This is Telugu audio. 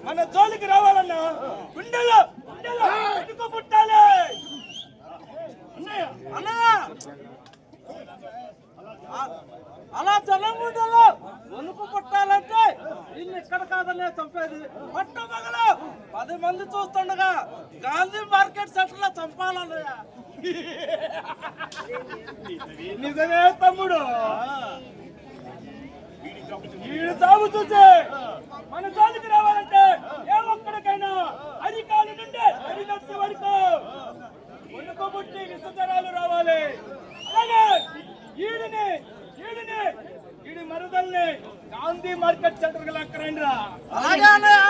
మన జోలికి రావాలన్నా గుండెలో ఎందుకు పుట్టాలి అన్నయ్య. అలా జనం గుండెలో వణుకు పుట్టాలంటే ఇన్ని ఇక్కడ కాదనే చంపేది పట్టమగలు 10 మంది చూస్తుండగా గాంధీ మార్కెట్ సెంటర్ లో చంపాలన్నయ్య. నిజమే తమ్ముడు. వీడు సాగు చూసే మన జోలికి రావాలంటే ఏ ఒక్కడికైనా అధికారుల నుండి అధిగత్తి వరకు వణుకు పుట్టి విసర్జనాలు రావాలి. అలాగే ఈడి మరుదల్ని గాంధీ మార్కెట్ సెంటర్ కి లాక్కరండి రా. అలాగే అన్నయ్య.